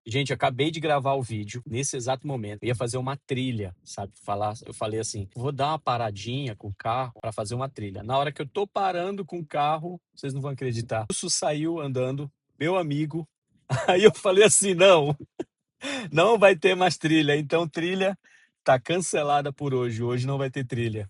Gente, eu acabei de gravar o vídeo nesse exato momento. Eu ia fazer uma trilha, sabe? Eu falei assim: vou dar uma paradinha com o carro para fazer uma trilha. Na hora que eu tô parando com o carro, vocês não vão acreditar. O urso saiu andando, meu amigo. Aí eu falei assim: não, não vai ter mais trilha. Então, trilha tá cancelada por hoje. Hoje não vai ter trilha.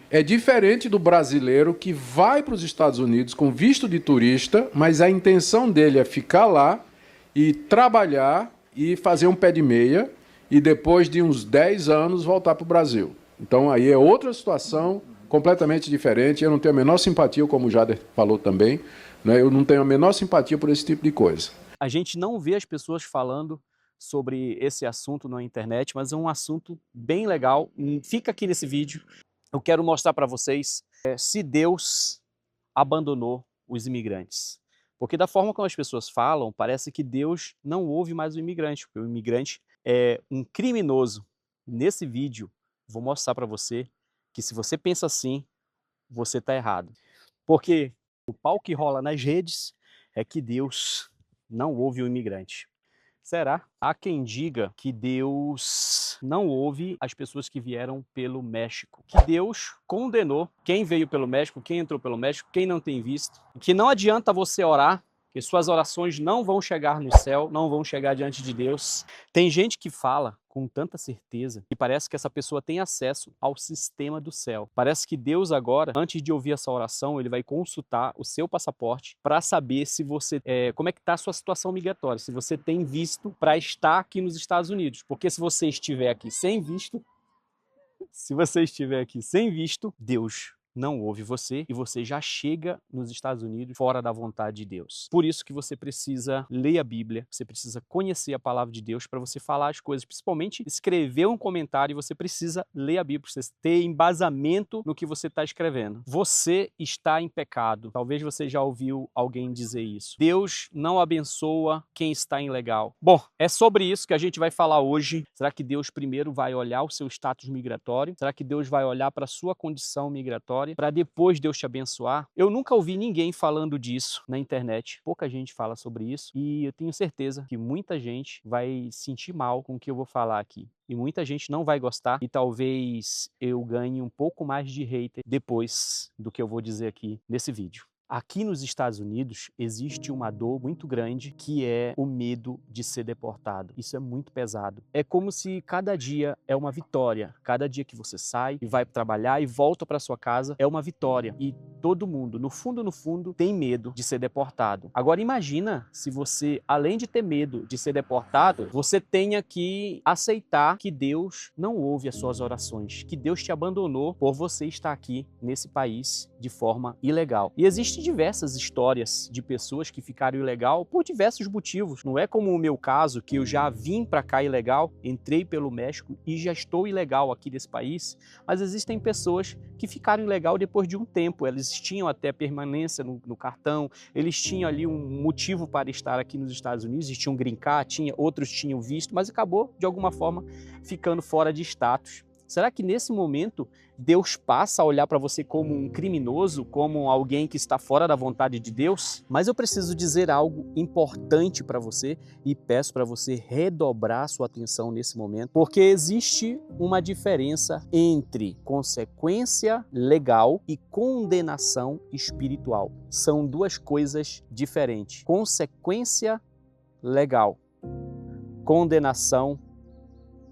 É diferente do brasileiro que vai para os Estados Unidos com visto de turista, mas a intenção dele é ficar lá e trabalhar e fazer um pé de meia e depois de uns 10 anos voltar para o Brasil. Então aí é outra situação completamente diferente. Eu não tenho a menor simpatia, como o Jader falou também, né? Eu não tenho a menor simpatia por esse tipo de coisa. A gente não vê as pessoas falando sobre esse assunto na internet, mas é um assunto bem legal. Fica aqui nesse vídeo. Eu quero mostrar para vocês se Deus abandonou os imigrantes. Porque da forma como as pessoas falam, parece que Deus não ouve mais o imigrante, porque o imigrante é um criminoso. Nesse vídeo, vou mostrar para você que se você pensa assim, você está errado. Porque o pau que rola nas redes é que Deus não ouve o imigrante. Será? Há quem diga que Deus não ouve as pessoas que vieram pelo México. Que Deus condenou quem veio pelo México, quem entrou pelo México, quem não tem visto. Que não adianta você orar, que suas orações não vão chegar no céu, não vão chegar diante de Deus. Tem gente que fala com tanta certeza que parece que essa pessoa tem acesso ao sistema do céu. Parece que Deus agora, antes de ouvir essa oração, ele vai consultar o seu passaporte para saber se você, como é que está a sua situação migratória, se você tem visto para estar aqui nos Estados Unidos. Porque se você estiver aqui sem visto, Deus não ouve você e você já chega nos Estados Unidos fora da vontade de Deus. Por isso que você precisa ler a Bíblia, você precisa conhecer a palavra de Deus para você falar as coisas, principalmente escrever um comentário, você precisa ler a Bíblia, para você ter embasamento no que você está escrevendo. Você está em pecado. Talvez você já ouviu alguém dizer isso. Deus não abençoa quem está ilegal. Bom, é sobre isso que a gente vai falar hoje. Será que Deus primeiro vai olhar o seu status migratório? Será que Deus vai olhar para a sua condição migratória para depois Deus te abençoar? Eu nunca ouvi ninguém falando disso na internet. Pouca gente fala sobre isso e eu tenho certeza que muita gente vai sentir mal com o que eu vou falar aqui. E muita gente não vai gostar e talvez eu ganhe um pouco mais de hater depois do que eu vou dizer aqui nesse vídeo. Aqui nos Estados Unidos existe uma dor muito grande que é o medo de ser deportado. Isso é muito pesado. É como se cada dia é uma vitória. Cada dia que você sai e vai trabalhar e volta para sua casa é uma vitória. E todo mundo, no fundo, tem medo de ser deportado. Agora imagina se você, além de ter medo de ser deportado, você tenha que aceitar que Deus não ouve as suas orações, que Deus te abandonou por você estar aqui nesse país de forma ilegal. E existem diversas histórias de pessoas que ficaram ilegal por diversos motivos. Não é como o meu caso, que eu já vim para cá ilegal, entrei pelo México e já estou ilegal aqui nesse país, mas existem pessoas que ficaram ilegal depois de um tempo. Eles tinham até permanência no cartão, eles tinham ali um motivo para estar aqui nos Estados Unidos, eles tinham green card, outros tinham visto, mas acabou, de alguma forma, ficando fora de status. Será que nesse momento Deus passa a olhar para você como um criminoso, como alguém que está fora da vontade de Deus? Mas eu preciso dizer algo importante para você e peço para você redobrar sua atenção nesse momento, porque existe uma diferença entre consequência legal e condenação espiritual. São duas coisas diferentes. Consequência legal, condenação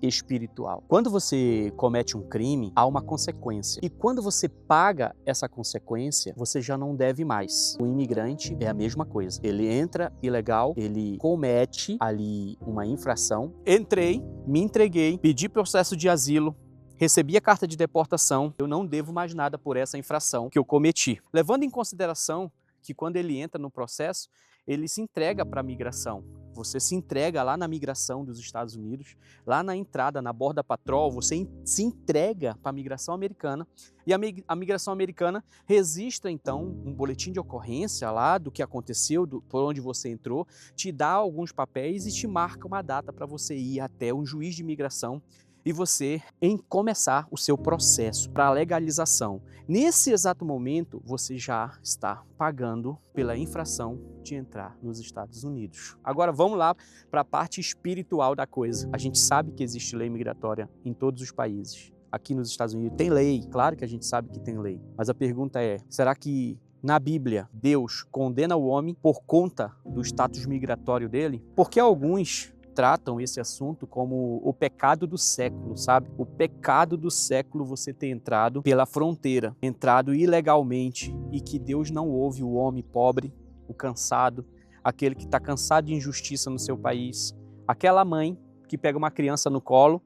espiritual. Quando você comete um crime, há uma consequência. E quando você paga essa consequência, você já não deve mais. O imigrante é a mesma coisa. Ele entra ilegal, ele comete ali uma infração. Entrei, me entreguei, pedi processo de asilo, recebi a carta de deportação, eu não devo mais nada por essa infração que eu cometi. Levando em consideração que quando ele entra no processo, ele se entrega para a migração. Você se entrega lá na migração dos Estados Unidos, lá na entrada, na Border Patrol, você se entrega para a migração americana e a migração americana registra então um boletim de ocorrência lá do que aconteceu, por onde você entrou, te dá alguns papéis e te marca uma data para você ir até um juiz de imigração e você em começar o seu processo para a legalização. Nesse exato momento, você já está pagando pela infração de entrar nos Estados Unidos. Agora vamos lá para a parte espiritual da coisa. A gente sabe que existe lei migratória em todos os países. Aqui nos Estados Unidos tem lei, claro que a gente sabe que tem lei. Mas a pergunta é, será que na Bíblia Deus condena o homem por conta do status migratório dele? Porque alguns tratam esse assunto como o pecado do século, sabe? O pecado do século você ter entrado pela fronteira, entrado ilegalmente e que Deus não ouve o homem pobre, o cansado, aquele que está cansado de injustiça no seu país, aquela mãe que pega uma criança no colo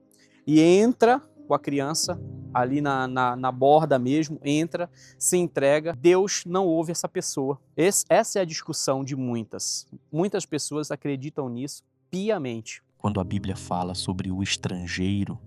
e entra com a criança ali na borda mesmo, entra, se entrega. Deus não ouve essa pessoa. Essa é a discussão de muitas. Muitas pessoas acreditam nisso piamente. Quando a Bíblia fala sobre o estrangeiro,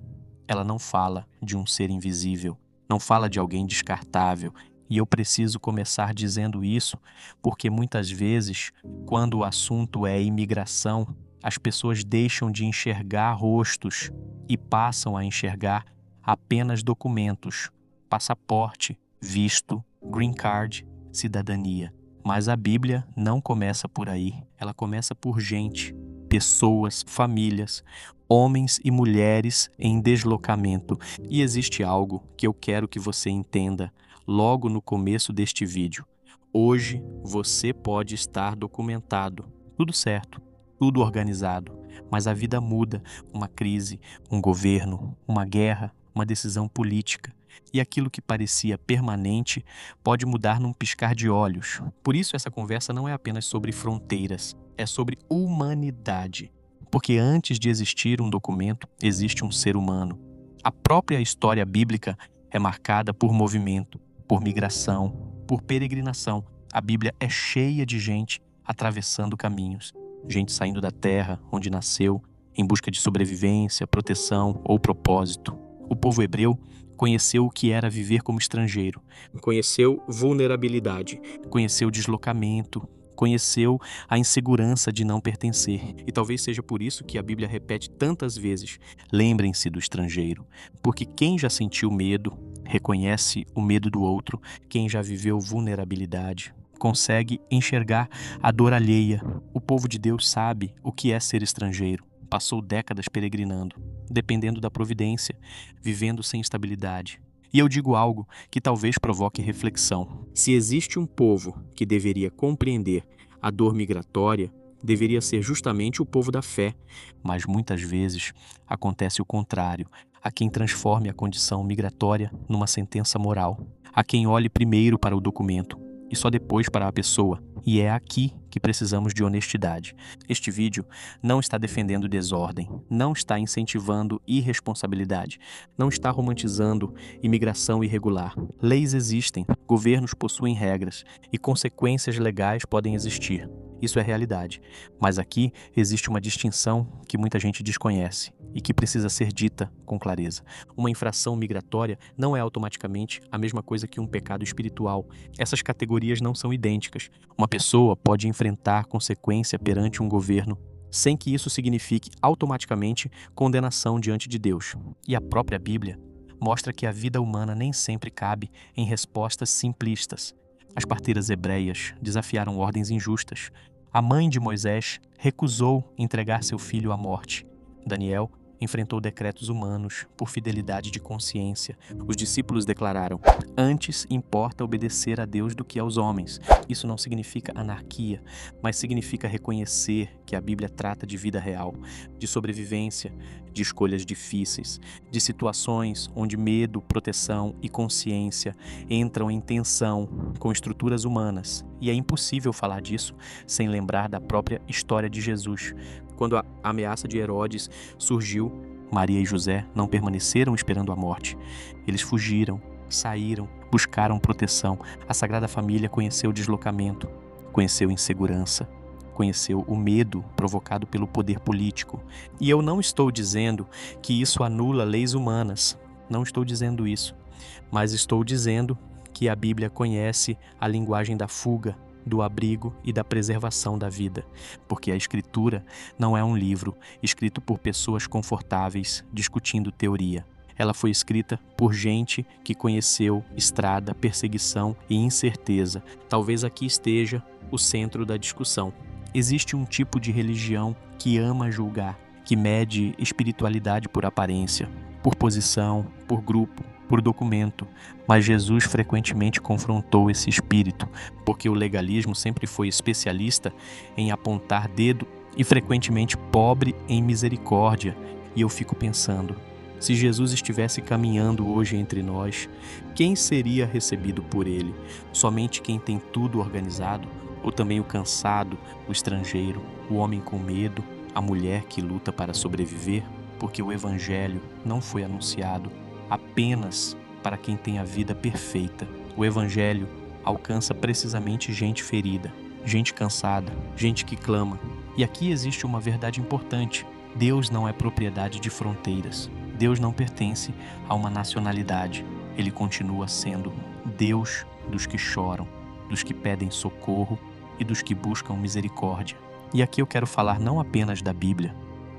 ela não fala de um ser invisível, não fala de alguém descartável. E eu preciso começar dizendo isso porque muitas vezes, quando o assunto é imigração, as pessoas deixam de enxergar rostos e passam a enxergar apenas documentos, passaporte, visto, green card, cidadania. Mas a Bíblia não começa por aí, ela começa por gente, pessoas, famílias, homens e mulheres em deslocamento. E existe algo que eu quero que você entenda logo no começo deste vídeo. Hoje você pode estar documentado, tudo certo, tudo organizado, mas a vida muda, uma crise, um governo, uma guerra, uma decisão política. E aquilo que parecia permanente pode mudar num piscar de olhos. Por isso essa conversa não é apenas sobre fronteiras, é sobre humanidade. Porque antes de existir um documento, existe um ser humano. A própria história bíblica é marcada por movimento, por migração, por peregrinação. A Bíblia é cheia de gente atravessando caminhos. Gente saindo da terra onde nasceu, em busca de sobrevivência, proteção ou propósito. O povo hebreu conheceu o que era viver como estrangeiro, conheceu vulnerabilidade, conheceu deslocamento, conheceu a insegurança de não pertencer. E talvez seja por isso que a Bíblia repete tantas vezes: lembrem-se do estrangeiro, porque quem já sentiu medo, reconhece o medo do outro, quem já viveu vulnerabilidade, consegue enxergar a dor alheia. O povo de Deus sabe o que é ser estrangeiro. Passou décadas peregrinando, dependendo da providência, vivendo sem estabilidade. E eu digo algo que talvez provoque reflexão. Se existe um povo que deveria compreender a dor migratória, deveria ser justamente o povo da fé. Mas muitas vezes acontece o contrário. Há quem transforme a condição migratória numa sentença moral. Há quem olhe primeiro para o documento e só depois para a pessoa. E é aqui que precisamos de honestidade. Este vídeo não está defendendo desordem, não está incentivando irresponsabilidade, não está romantizando imigração irregular. Leis existem, governos possuem regras e consequências legais podem existir. Isso é realidade. Mas aqui existe uma distinção que muita gente desconhece e que precisa ser dita com clareza. Uma infração migratória não é automaticamente a mesma coisa que um pecado espiritual. Essas categorias não são idênticas. Uma pessoa pode enfrentar consequência perante um governo sem que isso signifique automaticamente condenação diante de Deus. E a própria Bíblia mostra que a vida humana nem sempre cabe em respostas simplistas. As parteiras hebreias desafiaram ordens injustas. A mãe de Moisés recusou entregar seu filho à morte. Daniel enfrentou decretos humanos por fidelidade de consciência. Os discípulos declararam: antes importa obedecer a Deus do que aos homens. Isso não significa anarquia, mas significa reconhecer que a Bíblia trata de vida real, de sobrevivência, de escolhas difíceis, de situações onde medo, proteção e consciência entram em tensão com estruturas humanas. E é impossível falar disso sem lembrar da própria história de Jesus. Quando a ameaça de Herodes surgiu, Maria e José não permaneceram esperando a morte. Eles fugiram, saíram, buscaram proteção. A Sagrada Família conheceu o deslocamento, conheceu insegurança, conheceu o medo provocado pelo poder político. E eu não estou dizendo que isso anula leis humanas. Não estou dizendo isso. Mas estou dizendo que a Bíblia conhece a linguagem da fuga, do abrigo e da preservação da vida, porque a Escritura não é um livro escrito por pessoas confortáveis discutindo teoria. Ela foi escrita por gente que conheceu estrada, perseguição e incerteza. Talvez aqui esteja o centro da discussão. Existe um tipo de religião que ama julgar, que mede espiritualidade por aparência, por posição, por grupo, por documento, mas Jesus frequentemente confrontou esse espírito, porque o legalismo sempre foi especialista em apontar dedo e frequentemente pobre em misericórdia. E eu fico pensando, se Jesus estivesse caminhando hoje entre nós, quem seria recebido por ele? Somente quem tem tudo organizado? Ou também o cansado, o estrangeiro, o homem com medo, a mulher que luta para sobreviver? Porque o Evangelho não foi anunciado apenas para quem tem a vida perfeita. O Evangelho alcança precisamente gente ferida, gente cansada, gente que clama. E aqui existe uma verdade importante. Deus não é propriedade de fronteiras. Deus não pertence a uma nacionalidade. Ele continua sendo Deus dos que choram, dos que pedem socorro e dos que buscam misericórdia. E aqui eu quero falar não apenas da Bíblia,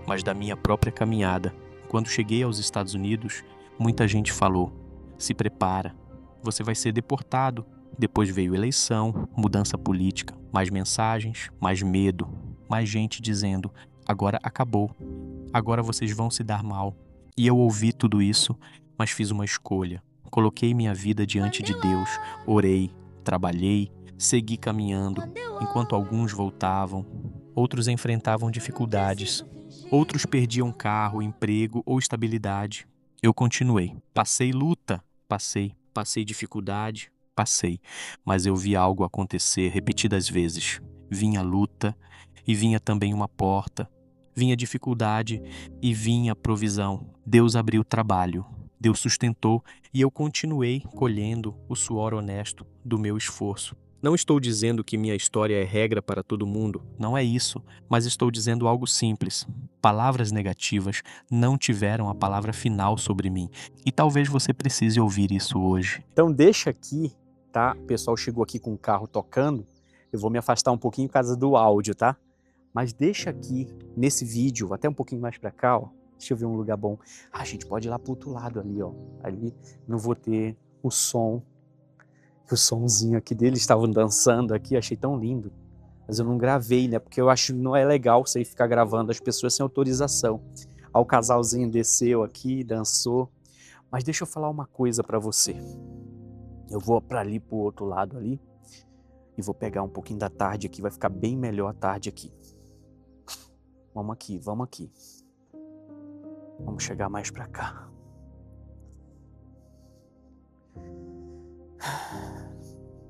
mas da minha própria caminhada. Quando cheguei aos Estados Unidos, muita gente falou, se prepara, você vai ser deportado. Depois veio eleição, mudança política, mais mensagens, mais medo, mais gente dizendo, agora acabou, agora vocês vão se dar mal. E eu ouvi tudo isso, mas fiz uma escolha. Coloquei minha vida diante de Deus, orei, trabalhei, segui caminhando, enquanto alguns voltavam, outros enfrentavam dificuldades, outros perdiam carro, emprego ou estabilidade. Eu continuei. Passei luta, passei dificuldade, passei, mas eu vi algo acontecer repetidas vezes. Vinha luta e vinha também uma porta. Vinha dificuldade e vinha provisão. Deus abriu trabalho, Deus sustentou e eu continuei colhendo o suor honesto do meu esforço. Não estou dizendo que minha história é regra para todo mundo, não é isso, mas estou dizendo algo simples. Palavras negativas não tiveram a palavra final sobre mim e talvez você precise ouvir isso hoje. Então deixa aqui, tá? O pessoal chegou aqui com o carro tocando, eu vou me afastar um pouquinho por causa do áudio, tá? Mas deixa aqui, nesse vídeo, até um pouquinho mais pra cá, ó. Deixa eu ver um lugar bom. A gente pode ir lá pro outro lado ali, ó. Ali não vou ter o som. O somzinho aqui deles estavam dançando aqui, achei tão lindo. Mas eu não gravei, né? Porque eu acho que não é legal você ficar gravando as pessoas sem autorização. Ó, o casalzinho desceu aqui, dançou. Mas deixa eu falar uma coisa pra você. Eu vou pra ali, pro outro lado ali. E vou pegar um pouquinho da tarde aqui, vai ficar bem melhor a tarde aqui. Vamos aqui, vamos aqui. Vamos chegar mais pra cá.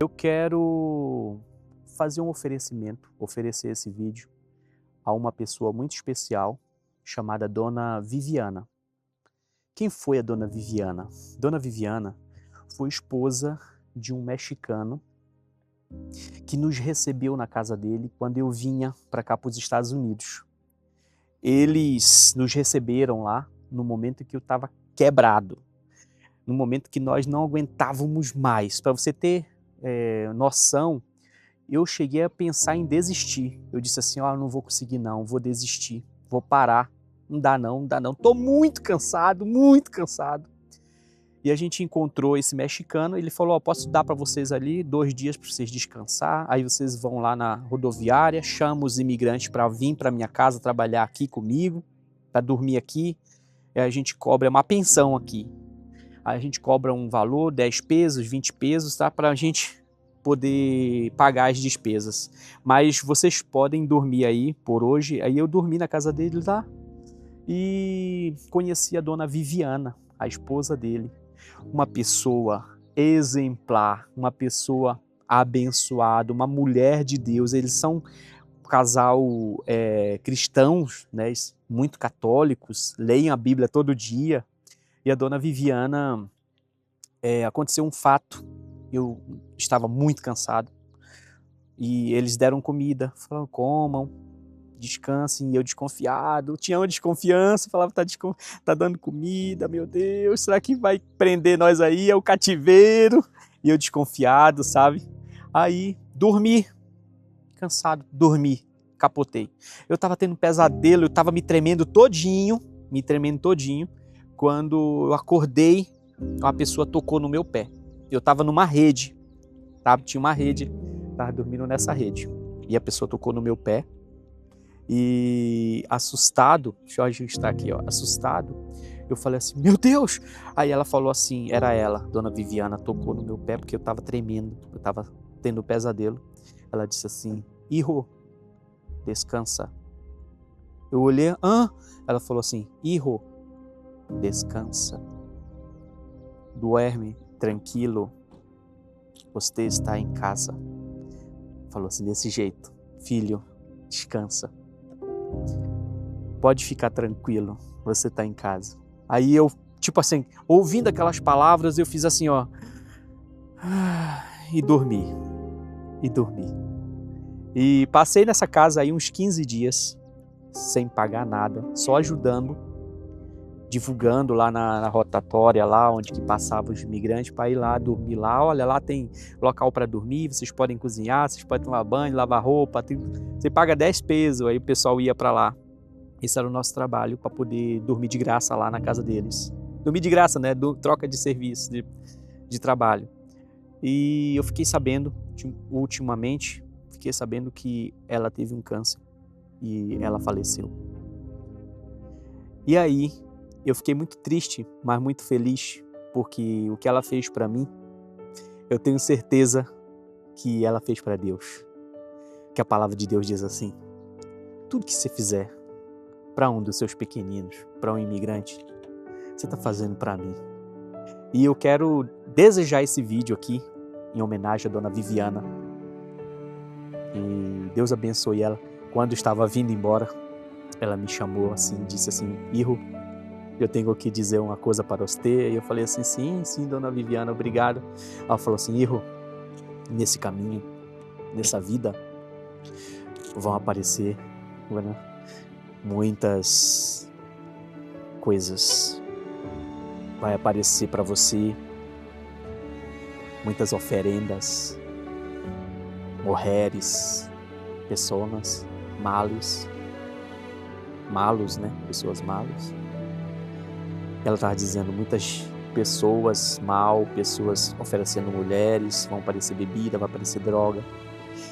Eu quero fazer um oferecimento, oferecer esse vídeo a uma pessoa muito especial chamada Dona Viviana. Quem foi a Dona Viviana? Dona Viviana foi esposa de um mexicano que nos recebeu na casa dele quando eu vinha para cá para os Estados Unidos. Eles nos receberam lá no momento que eu estava quebrado, no momento que nós não aguentávamos mais. Para você ter noção, eu cheguei a pensar em desistir. Eu disse assim, ó, não vou conseguir não, vou desistir, vou parar. Não dá não, tô muito cansado, muito cansado. E a gente encontrou esse mexicano, ele falou, ó, posso dar para vocês ali 2 dias para vocês descansar, aí vocês vão lá na rodoviária, chamam os imigrantes para vir para minha casa trabalhar aqui comigo, para dormir aqui, e a gente cobra uma pensão aqui. Aí a gente cobra um valor, 10 pesos, 20 pesos, tá? Para a gente poder pagar as despesas. Mas vocês podem dormir aí por hoje. Aí eu dormi na casa dele lá e conheci a Dona Viviana, a esposa dele. Uma pessoa exemplar, uma pessoa abençoada, uma mulher de Deus. Eles são um casal cristãos, né? Muito católicos, leem a Bíblia todo dia. E a Dona Viviana, aconteceu um fato, eu estava muito cansado, e eles deram comida, falaram, comam, descansem, e eu desconfiado, tinha uma desconfiança, falava, tá dando comida, meu Deus, será que vai prender nós aí, é o cativeiro? E eu desconfiado, sabe? Aí, dormi, cansado, dormi, capotei. Eu tava tendo um pesadelo, eu tava me tremendo todinho, quando eu acordei, uma pessoa tocou no meu pé. Eu tava numa rede, tá? Tinha uma rede, tava dormindo nessa rede. E a pessoa tocou no meu pé e assustado, deixa eu ajustar aqui, ó, assustado, eu falei assim, meu Deus! Aí ela falou assim, era ela, Dona Viviana, tocou no meu pé porque eu tava tremendo, eu tava tendo pesadelo. Ela disse assim, hijo, descansa. Eu olhei, ela falou assim, hijo, descansa. Duerme, tranquilo, você está em casa. Falou assim, desse jeito, filho, descansa. Pode ficar tranquilo, você está em casa. Aí eu, tipo assim, ouvindo aquelas palavras, eu fiz assim, ó, e dormi. E passei nessa casa aí uns 15 dias, sem pagar nada, só ajudando, divulgando lá na rotatória, lá onde que passavam os imigrantes, para ir lá dormir lá. Olha, lá tem local para dormir, vocês podem cozinhar, vocês podem tomar banho, lavar roupa, você paga 10 pesos, aí o pessoal ia para lá. Esse era o nosso trabalho, para poder dormir de graça lá na casa deles. Dormir de graça, né? Troca de serviço, de trabalho. E eu fiquei sabendo, ultimamente, que ela teve um câncer e ela faleceu. E aí, eu fiquei muito triste, mas muito feliz, porque o que ela fez para mim, eu tenho certeza que ela fez para Deus. Que a palavra de Deus diz assim, tudo que você fizer para um dos seus pequeninos, para um imigrante, você está fazendo para mim. E eu quero desejar esse vídeo aqui, em homenagem à Dona Viviana. E Deus abençoe ela. Quando estava vindo embora, ela me chamou assim, disse assim, hijo, eu tenho que dizer uma coisa para você. E eu falei assim, sim, Dona Viviana, obrigado. Ela falou assim, hijo, nesse caminho, nessa vida, vão aparecer muitas coisas. Vai aparecer para você muitas oferendas, mulheres, pessoas malos, né? Pessoas malas. Ela estava dizendo muitas pessoas pessoas oferecendo mulheres, vão aparecer bebida, vai aparecer droga.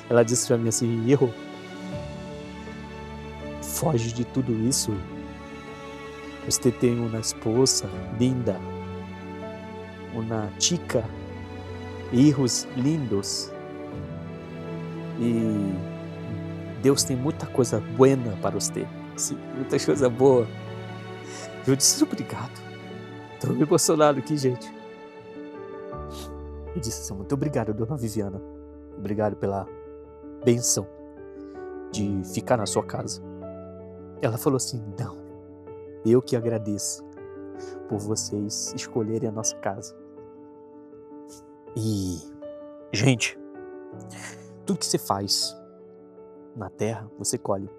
Ela disse para mim assim, hijo, foge de tudo isso. Você tem uma esposa linda, uma chica, hijos lindos. E Deus tem muita coisa buena para você. Sim, muita coisa boa. Eu disse, obrigado. Estou me emocionado aqui, gente. Eu disse assim, muito obrigado, Dona Viviana. Obrigado pela bênção de ficar na sua casa. Ela falou assim, não, eu que agradeço por vocês escolherem a nossa casa. E, gente, tudo que você faz na terra, você colhe.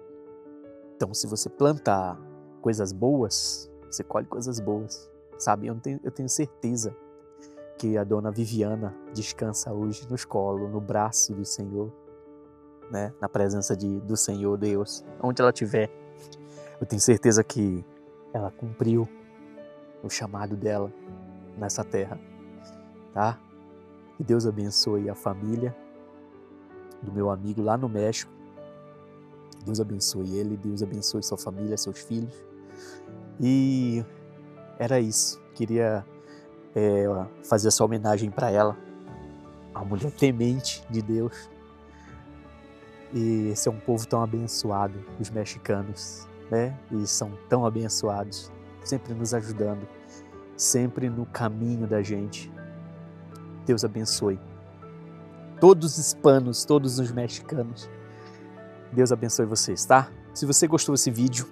Então, se você plantar coisas boas, você colhe coisas boas, sabe? Eu tenho certeza que a Dona Viviana descansa hoje no colo, no braço do Senhor, né? Na presença do Senhor Deus, onde ela estiver. Eu tenho certeza que ela cumpriu o chamado dela nessa terra, tá? Que Deus abençoe a família do meu amigo lá no México. Deus abençoe ele, Deus abençoe sua família, seus filhos. E era isso. Queria fazer essa homenagem para ela, a mulher temente de Deus. E esse é um povo tão abençoado, os mexicanos, né? E são tão abençoados, sempre nos ajudando, sempre no caminho da gente. Deus abençoe todos os hispanos, todos os mexicanos. Deus abençoe vocês, tá? Se você gostou desse vídeo,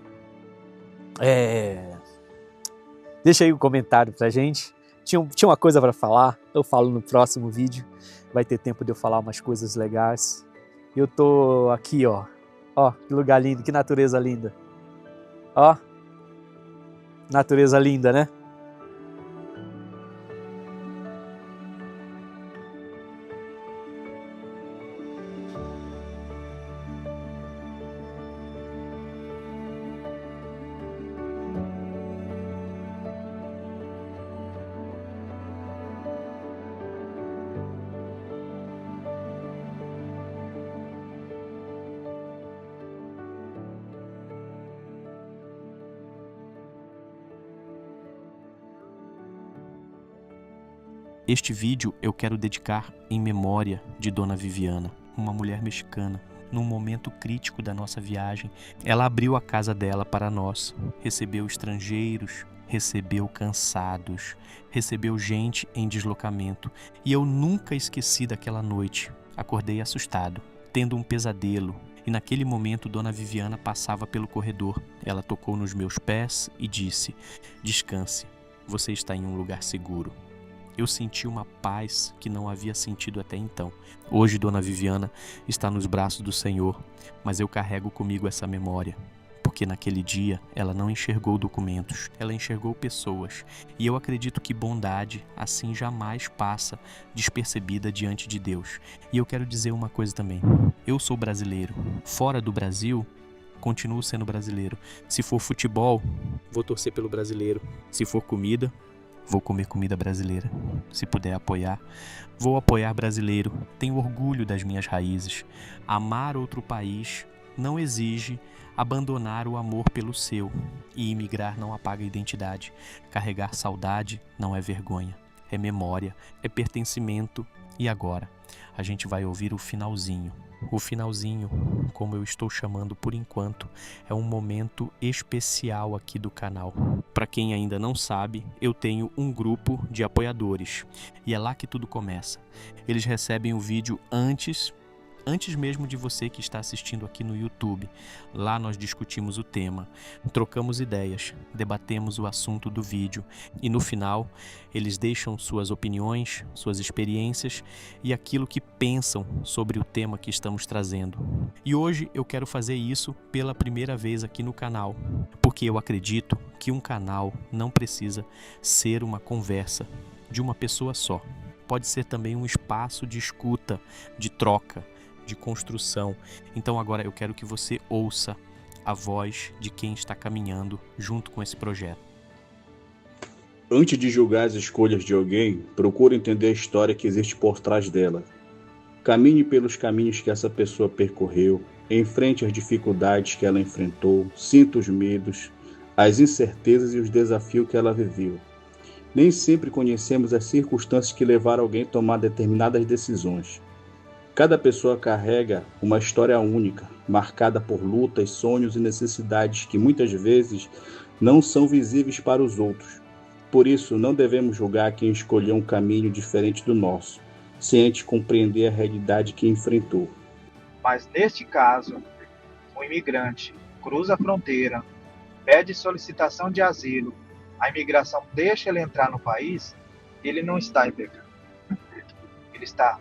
deixa aí um comentário pra gente. Tinha uma coisa para falar, eu falo no próximo vídeo. Vai ter tempo de eu falar umas coisas legais. Eu tô aqui, ó. Ó, que lugar lindo, que natureza linda. Ó, natureza linda, né? Este vídeo eu quero dedicar em memória de Dona Viviana, uma mulher mexicana. Num momento crítico da nossa viagem, ela abriu a casa dela para nós, recebeu estrangeiros, recebeu cansados, recebeu gente em deslocamento. E eu nunca esqueci daquela noite. Acordei assustado, tendo um pesadelo. E naquele momento, Dona Viviana passava pelo corredor. Ela tocou nos meus pés e disse: "Descanse, você está em um lugar seguro." Eu senti uma paz que não havia sentido até então. Hoje, Dona Viviana está nos braços do Senhor, mas eu carrego comigo essa memória, porque naquele dia ela não enxergou documentos, ela enxergou pessoas. E eu acredito que bondade assim jamais passa despercebida diante de Deus. E eu quero dizer uma coisa também: eu sou brasileiro. Fora do Brasil, continuo sendo brasileiro. Se for futebol, vou torcer pelo brasileiro. Se for comida, vou comer comida brasileira. Se puder apoiar, vou apoiar brasileiro. Tenho orgulho das minhas raízes. Amar outro país não exige abandonar o amor pelo seu. E imigrar não apaga a identidade. Carregar saudade não é vergonha. É memória, é pertencimento. E agora, a gente vai ouvir o finalzinho. O finalzinho, como eu estou chamando por enquanto, é um momento especial aqui do canal. Para quem ainda não sabe, eu tenho um grupo de apoiadores e é lá que tudo começa. Eles recebem o vídeo antes mesmo de você que está assistindo aqui no YouTube. Lá nós discutimos o tema, trocamos ideias, debatemos o assunto do vídeo e no final eles deixam suas opiniões, suas experiências e aquilo que pensam sobre o tema que estamos trazendo. E hoje eu quero fazer isso pela primeira vez aqui no canal, porque eu acredito que um canal não precisa ser uma conversa de uma pessoa só. Pode ser também um espaço de escuta, de troca, de construção. Então agora eu quero que você ouça a voz de quem está caminhando junto com esse projeto. Antes de julgar as escolhas de alguém, procure entender a história que existe por trás dela. Caminhe pelos caminhos que essa pessoa percorreu, enfrente as dificuldades que ela enfrentou, sinta os medos, as incertezas e os desafios que ela viveu. Nem sempre conhecemos as circunstâncias que levaram alguém a tomar determinadas decisões. Cada pessoa carrega uma história única, marcada por lutas, sonhos e necessidades que muitas vezes não são visíveis para os outros. Por isso, não devemos julgar quem escolheu um caminho diferente do nosso, sem antes compreender a realidade que enfrentou. Mas neste caso, o imigrante cruza a fronteira, pede solicitação de asilo, a imigração deixa ele entrar no país, ele não está em pecado. Ele está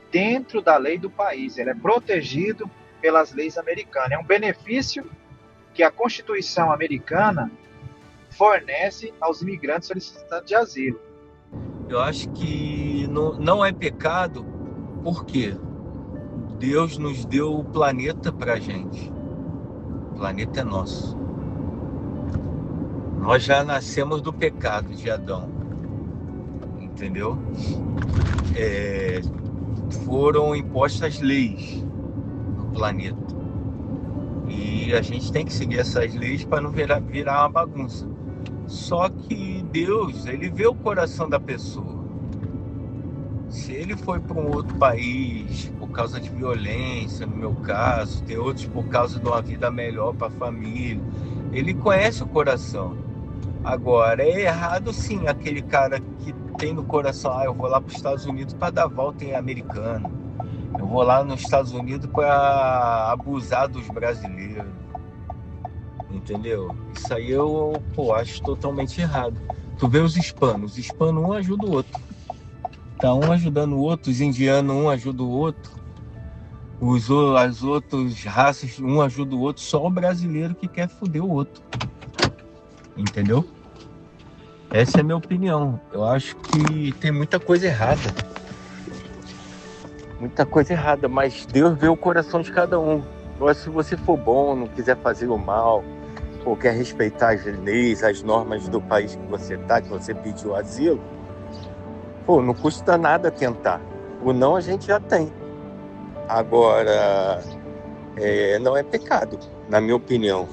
dentro da lei do país, ele é protegido pelas leis americanas. É um benefício que a Constituição americana fornece aos imigrantes solicitantes de asilo. Eu acho que não é pecado, porque Deus nos deu o planeta pra gente. O planeta é nosso. Nós já nascemos do pecado de Adão, entendeu? Foram impostas leis no planeta e a gente tem que seguir essas leis para não virar uma bagunça. Só que Deus, ele vê o coração da pessoa. Se ele foi para um outro país por causa de violência, no meu caso, tem outros por causa de uma vida melhor para a família, ele conhece o coração. Agora, é errado sim aquele cara que tem no coração: eu vou lá para os Estados Unidos para dar volta em americano, eu vou lá nos Estados Unidos para abusar dos brasileiros, entendeu? Isso aí eu acho totalmente errado. Tu vê os hispanos um ajuda o outro, tá um ajudando o outro, os indianos um ajuda o outro, as outras raças um ajuda o outro, só o brasileiro que quer foder o outro, entendeu? Essa é a minha opinião. Eu acho que tem muita coisa errada. Muita coisa errada, mas Deus vê o coração de cada um. Mas se você for bom, não quiser fazer o mal, ou quer respeitar as leis, as normas do país que você está, que você pediu asilo, não custa nada tentar. O não a gente já tem. Agora, não é pecado, na minha opinião.